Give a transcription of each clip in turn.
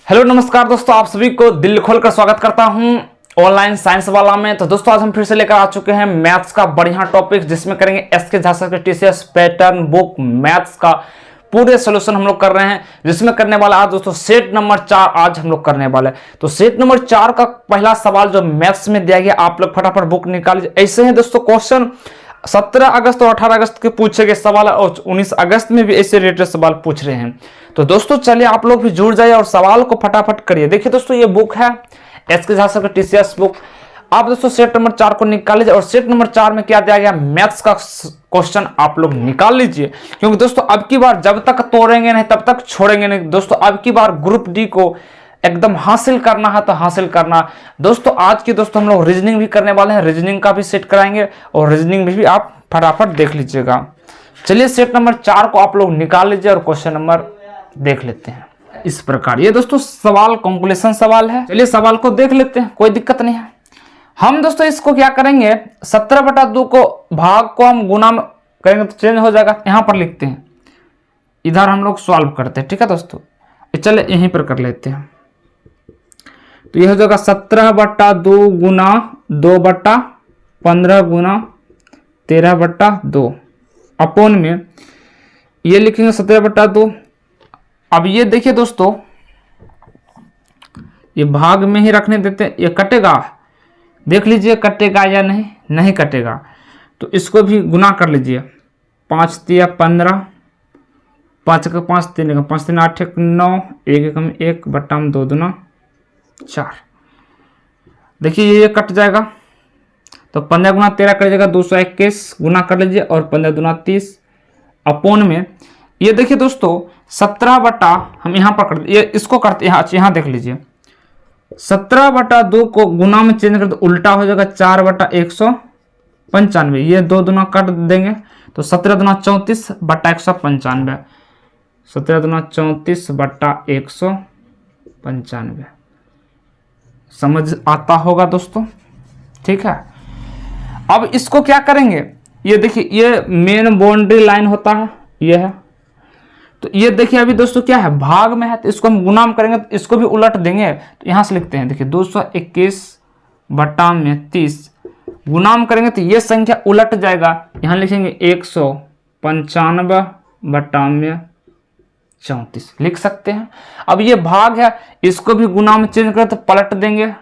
Hello नमस्कार दोस्तों, आप सभी को दिल खोलकर स्वागत करता हूं ऑनलाइन साइंस वाला में। तो दोस्तों आज हम फिर से लेकर आ चुके हैं मैथ्स का बढ़िया टॉपिक, जिसमें करेंगे एसके झा सर के टीसीएस पैटर्न बुक मैथ्स का पूरे सोल्यूशन हम लोग कर रहे हैं, जिसमें करने वाला आज दोस्तों सेट नंबर 4 आज हम लोग करने वाले। तो सेट नंबर 4 का पहला सवाल जो मैथ्स में दिया गया, आप लोग फटाफट बुक निकालिए। ऐसे हैं दोस्तों क्वेश्चन 17 अगस्त और 18 अगस्त के पूछे गए सवाल और 19 अगस्त में भी ऐसे रिलेटेड सवाल पूछ रहे हैं। तो दोस्तों चलिए आप लोग भी जुड़ जाइए और सवाल को फटाफट करिए। देखिए दोस्तों ये बुक है एसके झा सर का टीसीएस बुक। आप दोस्तों सेट नंबर 4 को निकाल लीजिए और सेट नंबर 4 में क्या दिया गया मैथ्स का क्वेश्चन आप लोग निकाल लीजिए, क्योंकि दोस्तों अब की बार जब तक तोड़ेंगे नहीं तब तक छोड़ेंगे नहीं। दोस्तों अब की बार ग्रुप डी को एकदम हासिल करना है तो हासिल करना। दोस्तों आज की दोस्तों हम लोग रीजनिंग भी करने वाले हैं, रीजनिंग का भी सेट कराएंगे और रीजनिंग में भी आप फटाफट देख लीजिएगा। चलिए सेट नंबर 4 को आप लोग निकाल लीजिए और क्वेश्चन नंबर देख लेते हैं इस प्रकार। ये दोस्तों सवाल कैलकुलेशन सवाल है। चलिए सवाल को देख लेते हैं, कोई दिक्कत नहीं है। हम दोस्तों इसको क्या करेंगे 17/2 को भाग को हम गुना में करेंगे तो चेंज हो जाएगा। यहां पर लिखते हैं, इधर हम लोग सॉल्व करते हैं। ठीक है दोस्तों, चलिए यहीं पर कर लेते हैं। तो यह हो जाएगा 17/2 गुना 2/15 गुना 13/2 अपोन में ये लिखेंगे 17/2। अब ये देखिए दोस्तों ये भाग में ही रखने देते हैं, ये कटेगा, देख लीजिए कटेगा या नहीं, नहीं कटेगा। तो इसको भी गुना कर लीजिए, 5 तिया 15, 5 का 5 3 का 5 3 8 1 9 1 1 1 बट्टा 2 दूना 4। देखिए ये कट जाएगा तो 15 गुना 13 कर जाएगा 221 गुना कर लीजिए और 15 दूना 30 अपोन में ये देखिए दोस्तों 17 बटा हम यहाँ पर करते, ये इसको करते यहाँ देख लीजिए 17/2 को गुना में चेंज कर तो उल्टा हो जाएगा 4/195। ये 2 दूना काट देंगे तो 17 दूना 34 बटा 195, 17 दूना 34 बटा 195। समझ आता होगा दोस्तों, ठीक है। अब इसको क्या करेंगे, ये देखिए ये मेन बाउंड्री लाइन होता है, ये है। तो ये देखिए अभी दोस्तों क्या है भाग में है, तो इसको हम गुना में करेंगे तो इसको भी उलट देंगे। तो यहां से लिखते हैं, देखिए 221 बटा में 30 गुना में करेंगे तो ये संख्या उलट जाएगा। यहां लिखेंगे 195 बटा में 34 लिख सकते हैं। अब ये भाग है, इसको भी गुना में चेंज करें तो पलट देंगे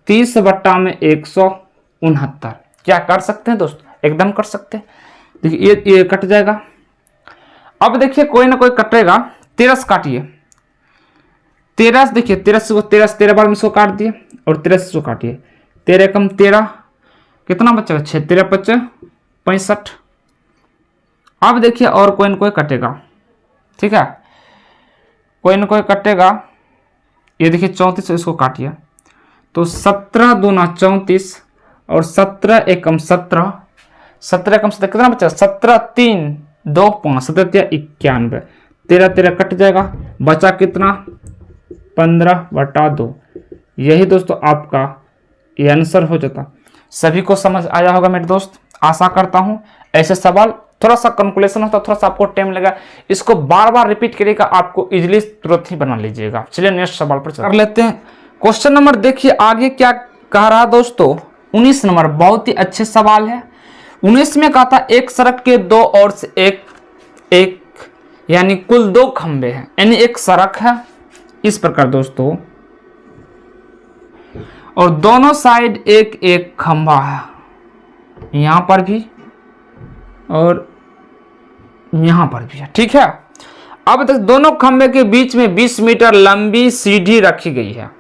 30 बटा में 169। क्या कर सकते हैं दोस्तों, एकदम कर सकते हैं। देखिए ये कट जाएगा। अब देखिए कोई ना कोई कटेगा, 13 काटिए, 13 देखिए 13 बार में इसको काट दिए और 13 से इसको काटिए, 13 कम 13 कितना बचेगा 6 13 बचे 65। अब देखिए और कोई ना कोई कटेगा, ठीक है, कोई ना कोई कटेगा। ये देखिए 34 इसको काटिए तो 17 दूना 34 और 17 एकम 17, 17 एकम 17 कितना बचा 17 3 2 5 17 91, 13 13 कट जाएगा, बचा कितना 15/2। यही दोस्तों आपका ये आंसर हो जाता। सभी को समझ आया होगा मेरे दोस्त, आशा करता हूं। ऐसे सवाल थोड़ा सा कैलकुलेशन होता, थोड़ा सा आपको टाइम लगा, इसको बार बार रिपीट करिएगा, आपको इजीली तुरंत ही बना लीजिएगा। चलिए नेक्स्ट सवाल पर कर लेते हैं। क्वेश्चन नंबर देखिए आगे क्या कह रहा दोस्तों, 19 नंबर बहुत ही अच्छे सवाल है। 19 में कहा था एक सड़क के दो ओर से एक यानी कुल 2 खंबे हैं, यानी एक सड़क है इस प्रकार दोस्तों, और दोनों साइड एक एक खंबा है, यहां पर भी और यहां पर भी है, ठीक है। अब तक दोनों खंबे के बीच में 20 मीटर लंबी सीढ़ी रखी गई है।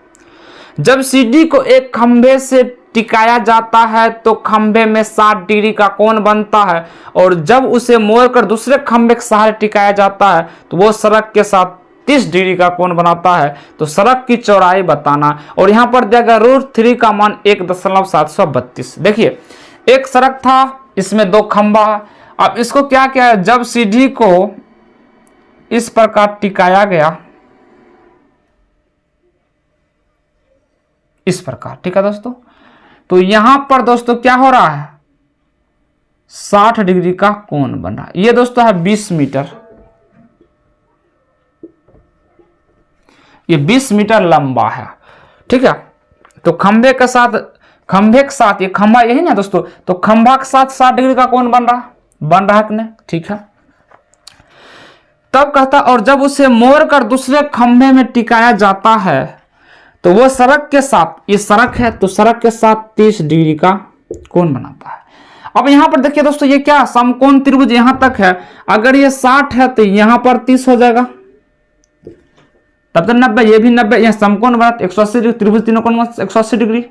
जब सीढ़ी को एक खंबे से टिकाया जाता है तो खंबे में 60 डिग्री का कोण बनता है, और जब उसे मोड़कर दूसरे खंबे के सहारे टिकाया जाता है तो वो सड़क के साथ 30 डिग्री का कोण बनाता है। तो सड़क की चौड़ाई बताना, और यहां पर दिया गया √3 का मान 1.732। देखिए एक सड़क था, इसमें 2 खंबा है। अब इसको क्या किया है, जब सीढ़ी को इस प्रकार टिकाया गया इस प्रकार, ठीक है दोस्तों, तो यहां पर दोस्तों क्या हो रहा है 60 डिग्री का कोण बन रहा है। ये दोस्तों है 20 मीटर, ये 20 मीटर लंबा है, ठीक है। तो खंभे के साथ ये खंभा यही ना दोस्तों, तो खंभा के साथ 60 डिग्री का कोण बन रहा कि नहीं, ठीक है। तब कहता और जब उसे मोड़ कर दूसरे खंभे में टिकाया जाता है तो वो सड़क के साथ, ये सड़क है तो सड़क के साथ 30 डिग्री का कोण बनाता है। अब यहां पर देखिए दोस्तों, ये क्या समकोण त्रिभुज यहां तक है, अगर ये 60 है तो यहां पर 30 हो जाएगा, तब तक 90, ये भी 90, यह समकोण बना 180 डिग्री, त्रिभुज तीनों कोण 180 डिग्री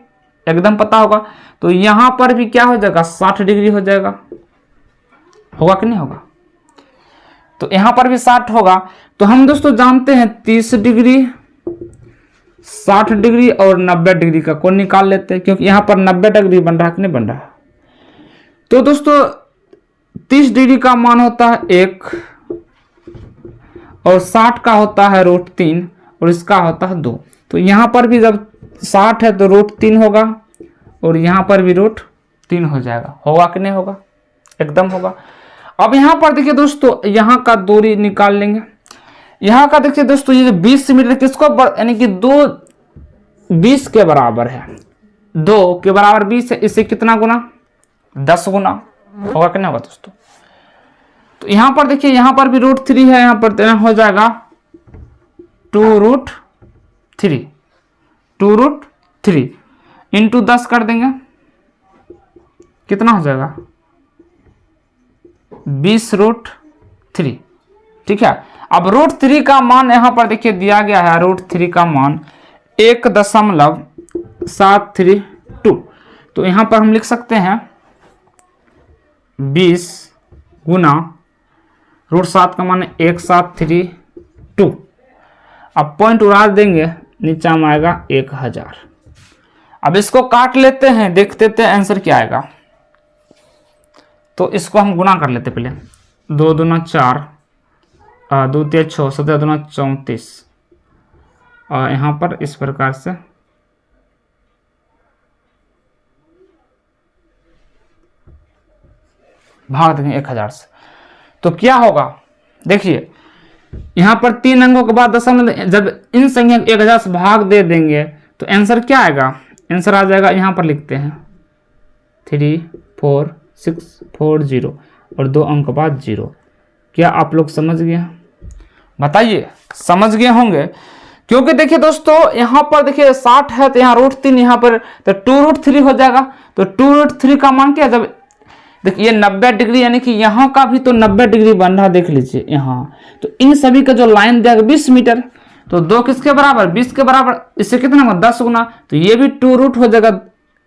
एकदम पता होगा। तो यहां पर भी क्या हो जाएगा, 60 डिग्री हो जाएगा, होगा कि नहीं होगा। तो यहां पर भी 60 होगा। तो हम दोस्तों जानते हैं 30 डिग्री, 60 डिग्री और 90 डिग्री का कोण निकाल लेते हैं, क्योंकि यहां पर 90 डिग्री बन रहा है कि नहीं बन रहा है। तो दोस्तों 30 डिग्री का मान होता है 1 और 60 का होता है √3 और इसका होता है 2। तो यहां पर भी जब 60 है तो √3 होगा और यहां पर भी √3 हो जाएगा, होगा कि नहीं होगा, एकदम होगा। अब यहां पर देखिए दोस्तों, यहां का दूरी निकाल लेंगे। यहां का देखिए दोस्तों, ये 20 मीटर किसको यानी कि 2 20 के बराबर है, 2 के बराबर 20 है, इससे कितना गुना, 10 गुना, होगा कि नहीं होगा दोस्तों। तो यहां पर देखिए, यहां पर भी √3 है, यहां पर हो जाएगा 2√3 इंटू 10 कर देंगे, कितना हो जाएगा 20√3, ठीक है। अब √3 का मान यहां पर देखिए दिया गया है, √3 का मान 1.732। तो यहां पर हम लिख सकते हैं 20 गुना √7 का मान 1732। अब पॉइंट उड़ा देंगे, नीचे में आएगा 1000। अब इसको काट लेते हैं, देखते थे आंसर क्या आएगा। तो इसको हम गुना कर लेते पहले, 2 दूना 4, 2 3 6, 17 दूना 34, और यहाँ पर इस प्रकार से भाग देंगे 1000 से। तो क्या होगा, देखिए यहाँ पर 3 अंकों के बाद दशमलव, जब इन संख्या 1000 से भाग दे देंगे तो आंसर क्या आएगा, आंसर आ जाएगा, यहाँ पर लिखते हैं 34640 और 2 अंक बाद 0। क्या आप लोग समझ गए, बताइए, समझ गए होंगे। क्योंकि देखिए दोस्तों, यहाँ पर देखिए 60 है तो यहाँ √3, यहाँ पर तो 2√3 हो जाएगा। तो 2√3 का मान क्या, जब देखिए 90 डिग्री, यानी कि यहाँ का भी तो 90 डिग्री बन रहा, देख लीजिए यहाँ। तो इन सभी का जो लाइन दिया 20 मीटर, तो 2 किसके बराबर, 20 के बराबर, इससे कितना होगा 10 गुना। तो ये भी 2 हो जाएगा,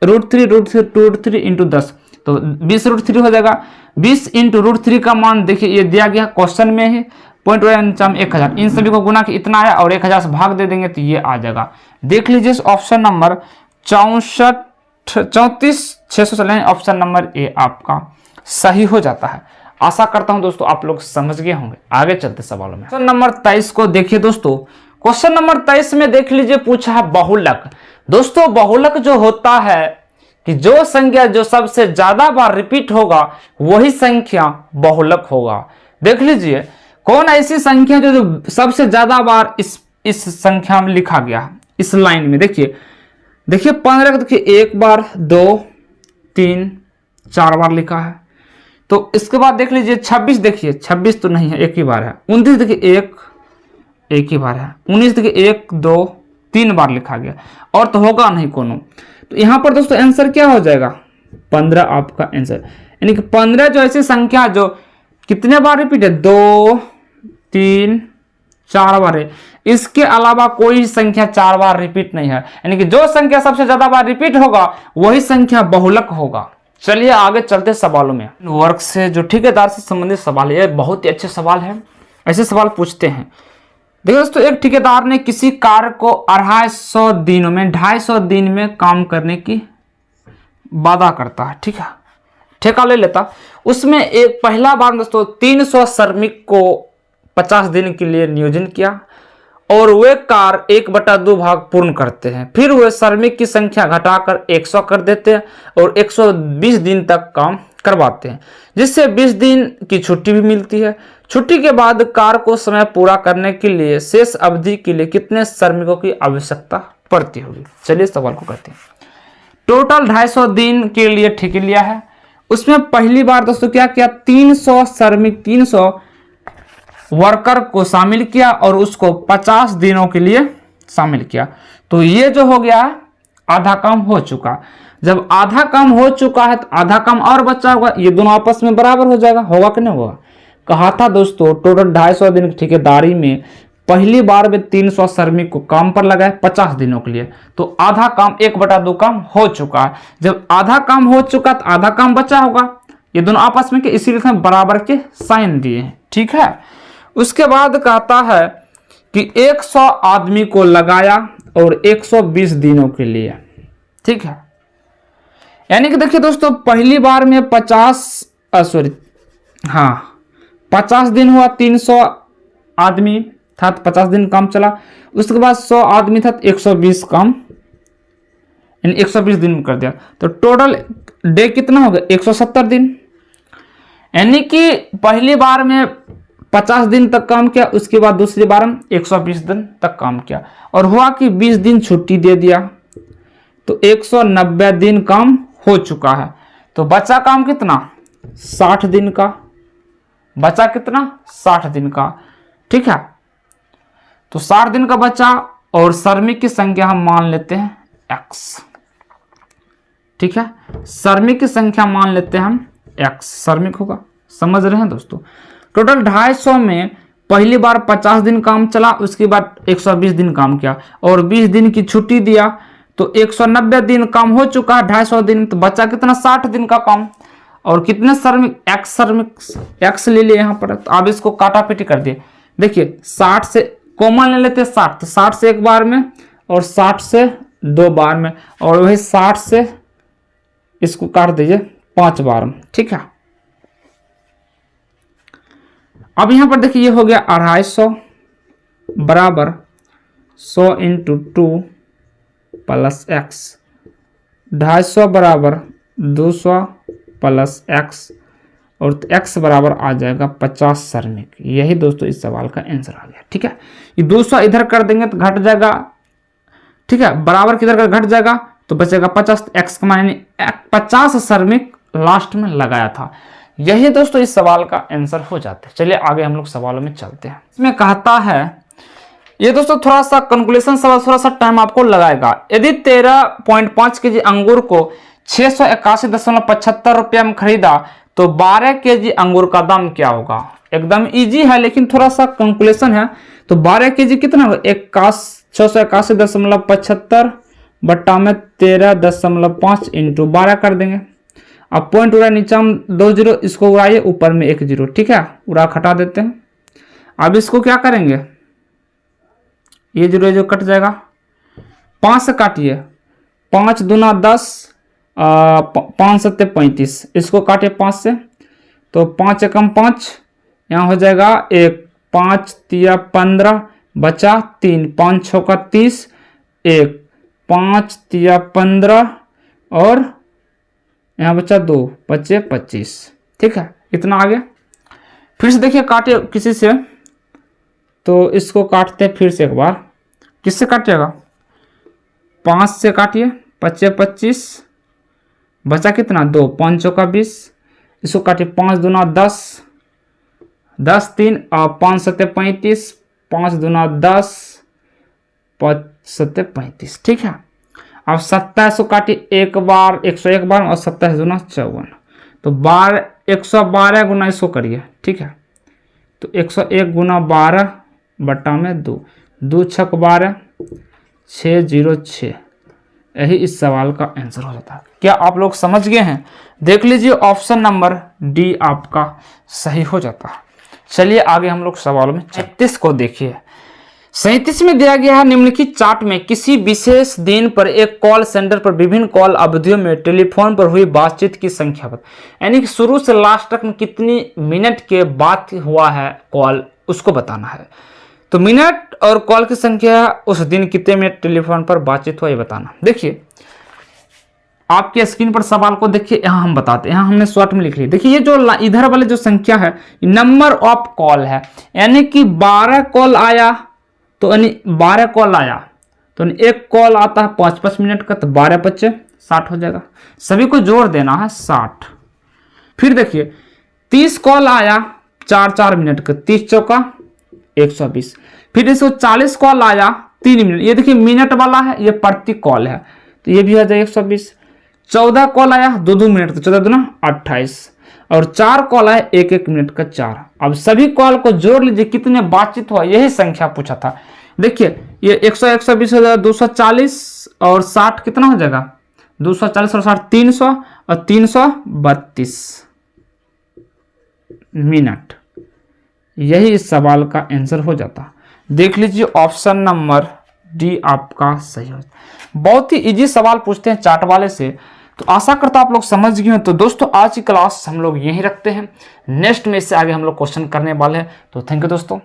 √3 इंटू 10, तो 20√3 हो जाएगा। 20 इंटू √3 का मान देखिए ये दिया गया क्वेश्चन में है, पॉइंट 1000। इन सभी को गुना कि इतना आया और 1000 से भाग दे देंगे तो ये आ जाएगा। देख लीजिए ऑप्शन नंबर 34,600 चले, ऑप्शन नंबर ए आपका सही हो जाता है। आशा करता हूं दोस्तों आप लोग समझ गए होंगे। आगे चलते सवालों में, क्वेश्चन नंबर 23 को देखिए दोस्तों। क्वेश्चन नंबर 23 में देख लीजिए, पूछा है बहुलक। दोस्तों बहुलक जो होता है कि जो संख्या जो सबसे ज्यादा बार रिपीट होगा वही संख्या बहुलक होगा। देख लीजिए कौन ऐसी संख्या जो सबसे ज्यादा बार इस संख्या में लिखा गया, इस लाइन में देखिए 15 को देखिए 1 बार, 2, 3, 4 बार लिखा है। तो इसके बाद देख लीजिए 26, देखिए 26 तो नहीं है, 1 ही बार है। 29 देखिए 1 ही बार है। 19 देखिए 1, 2, 3 बार लिखा गया, और तो होगा नहीं कोनो। तो यहाँ पर दोस्तों आंसर क्या हो जाएगा, 15 आपका आंसर। यानी कि 15 जो ऐसी संख्या जो कितने बार रिपीट है, 2, 3, 4 बार है। इसके अलावा कोई संख्या 4 बार रिपीट नहीं है। यानी कि जो संख्या सबसे ज्यादा बार रिपीट होगा वही संख्या बहुलक होगा। चलिए आगे चलते सवालों में। वर्क से जो ठेकेदार से संबंधित सवाल है, बहुत ही अच्छे सवाल है, ऐसे सवाल पूछते हैं। देखिए दोस्तों, एक ठेकेदार ने किसी कार्य को 250 दिन में काम करने की वादा करता है, ठीक है, ठेका ले लेता। उसमें एक पहला बार दोस्तों 300 श्रमिक को 50 दिन के लिए नियोजन किया और वे कार्य 1/2 भाग पूर्ण करते हैं। फिर वे श्रमिक की संख्या घटाकर 100 कर देते हैं और 120 दिन तक काम करवाते हैं, जिससे 20 दिन की छुट्टी भी मिलती है। छुट्टी के बाद कार्य को समय पूरा करने के लिए शेष अवधि के लिए कितने श्रमिकों की आवश्यकता पड़ती होगी। चलिए सवाल को करते हैं। टोटल 250 दिन के लिए ठेके लिया है, उसमें पहली बार दोस्तों क्या किया, 300 श्रमिक 300 वर्कर को शामिल किया और उसको 50 दिनों के लिए शामिल किया। तो ये जो हो गया आधा काम हो चुका। जब आधा काम हो चुका है तो आधा काम और बचा होगा, ये दोनों आपस में बराबर हो जाएगा, होगा कि नहीं होगा। कहा था दोस्तों टोटल 250 दिन की ठेकेदारी में पहली बार में 300 श्रमिक को काम पर लगाए 50 दिनों के लिए, तो आधा काम 1/2 काम हो चुका है। जब आधा काम हो चुका तो आधा काम बचा होगा, ये दोनों आपस में के इसीलिए हम बराबर के साइन दिए हैं, ठीक है। उसके बाद कहता है कि 100 आदमी को लगाया और 120 दिनों के लिए, ठीक है। यानी कि देखिए दोस्तों पहली बार में 50 दिन हुआ, 300 आदमी था तो 50 दिन काम चला। उसके बाद 100 आदमी था तो 120 काम, यानी 120 दिन में कर दिया, तो टोटल डे कितना हो गया, 170 दिन। यानी कि पहली बार में 50 दिन तक काम किया, उसके बाद दूसरी बार में 120 दिन तक काम किया, और हुआ कि 20 दिन छुट्टी दे दिया, तो 190 दिन काम हो चुका है। तो बचा काम कितना, 60 दिन का, बचा कितना, 60 दिन का, ठीक है। तो 60 दिन का बचा और श्रमिक की संख्या हम मान लेते हैं x, ठीक है। श्रमिक की संख्या मान लेते हैं हम x, श्रमिक होगा, समझ रहे हैं दोस्तों। टोटल 250 में पहली बार 50 दिन काम चला, उसके बाद 120 दिन काम किया और 20 दिन की छुट्टी दिया, तो 190 दिन काम हो चुका है 250 दिन, तो बचा कितना, 60 दिन का काम। और कितने श्रमिक, x ले लिए यहाँ पर, तो आप इसको काटा पीटी कर दिए। देखिए 60 से कॉमन ले लेते हैं 60, तो 60 से एक बार में और 60 से 2 बार में, और वही 60 से इसको काट दीजिए 5 बार में, ठीक है। अब यहां पर देखिए ये हो गया 250 बराबर 100 × 2 प्लस x, 250 बराबर 200 प्लस x, और x बराबर आ जाएगा 50 श्रमिक। यही दोस्तों इस सवाल का आंसर आ गया, ठीक है। ये 200 इधर कर देंगे तो घट जाएगा, ठीक है, बराबर किधर का घट जाएगा तो बचेगा 50, x का मान 50 श्रमिक लास्ट में लगाया था। यही दोस्तों इस सवाल का आंसर हो जाता है। चलिए आगे हम लोग सवालों में चलते हैं। इसमें कहता है, ये दोस्तों थोड़ा सा कैलकुलेशन सवाल, थोड़ा सा टाइम आपको लगाएगा। यदि 13.5 kg अंगूर को 681.75 रुपया में खरीदा तो 12 kg अंगूर का दाम क्या होगा। एकदम इजी है लेकिन थोड़ा सा कैलकुलेशन है। तो 12 kg कितना होगा, 681.75 बट्टा में 13.5 इंटू 12 कर देंगे। अब पॉइंट उड़ा, नीचे हम 2 जीरो, इसको उड़ाइए, ऊपर में 1 जीरो, ठीक है, उड़ा हटा देते हैं। अब इसको क्या करेंगे, ये जीरो जो कट जाएगा, 5 से काटिए, 5 दूना 10, 5 सत्ते 35, इसको काटिए 5 से, तो 5 एकम 5, यहाँ हो जाएगा 1, 5 तिया 15, बचा 3, 5 छक्का 30, 1, 5 तिया 15, और यहाँ बचा 2, बचे 25, ठीक है, इतना आ गया। फिर से देखिए काटे किसी से, तो इसको काटते हैं फिर से एक बार, किससे काटिएगा, 5 से काटिए, 25, बचा कितना 2, 5 चौका 20, इसको काटिए, 5 दूना 10, 10 3 और 5 सत्ते 35, 5 दूना 10, 5 सत्ते 35, ठीक है। अब 27 को काटिए एक बार, 101 बार, और 27 दूना 54, तो 112 गुना इसको करिए, ठीक है। तो 101 गुना 12 बट्टा में 2, 2 छक 12, 606, यही इस सवाल का आंसर हो जाता है। क्या आप लोग समझ गए हैं। देख लीजिए ऑप्शन नंबर डी आपका सही हो जाता है। चलिए आगे हम लोग सवालों में 36 को देखिए। 37 में दिया गया है, निम्नलिखित चार्ट में किसी विशेष दिन पर एक कॉल सेंटर पर विभिन्न कॉल अवधियों में टेलीफोन पर हुई बातचीत की संख्या बता, यानी कि शुरू से लास्ट तक में कितनी मिनट के बाद हुआ है कॉल, उसको बताना है। तो मिनट और कॉल की संख्या, उस दिन कितने मिनट टेलीफोन पर बातचीत हुआ ये बताना। देखिए आपके स्क्रीन पर सवाल को देखिए, यहाँ हम बताते हैं, यहाँ हमने शॉर्ट में लिख लिया। देखिए ये जो इधर वाले जो संख्या है नंबर ऑफ कॉल है, यानी कि 12 कॉल आया तो 12 कॉल आया तो एक कॉल आता है 5-5 मिनट का, तो 12 बच्चे 60 हो जाएगा। सभी को जोड़ देना है 60। फिर देखिए 30 कॉल आया 4-4 मिनट का, 30 चौका 120। फिर 140 कॉल आया 3 मिनट, ये देखिए मिनट वाला है, ये प्रति कॉल है तो ये भी आ जाए 120। 14 कॉल आया 2-2 मिनट का, 14 दूना 28। और 4 कॉल आया 1-1 मिनट का 4। अब सभी कॉल को जोड़ लीजिए कितने बातचीत हुआ, यही संख्या पूछा था। देखिए ये 100 120 हो जाएगा 240 और 60 कितना हो जाएगा 240 और 60 300 और 332 मिनट। यही इस सवाल का आंसर हो जाता। देख लीजिए ऑप्शन नंबर डी आपका सही हो। बहुत ही इजी सवाल पूछते हैं चार्ट वाले से, तो आशा करता आप लोग समझ गए हैं। तो दोस्तों आज की क्लास हम लोग यहीं रखते हैं, नेक्स्ट में इससे आगे हम लोग क्वेश्चन करने वाले हैं। तो थैंक यू दोस्तों।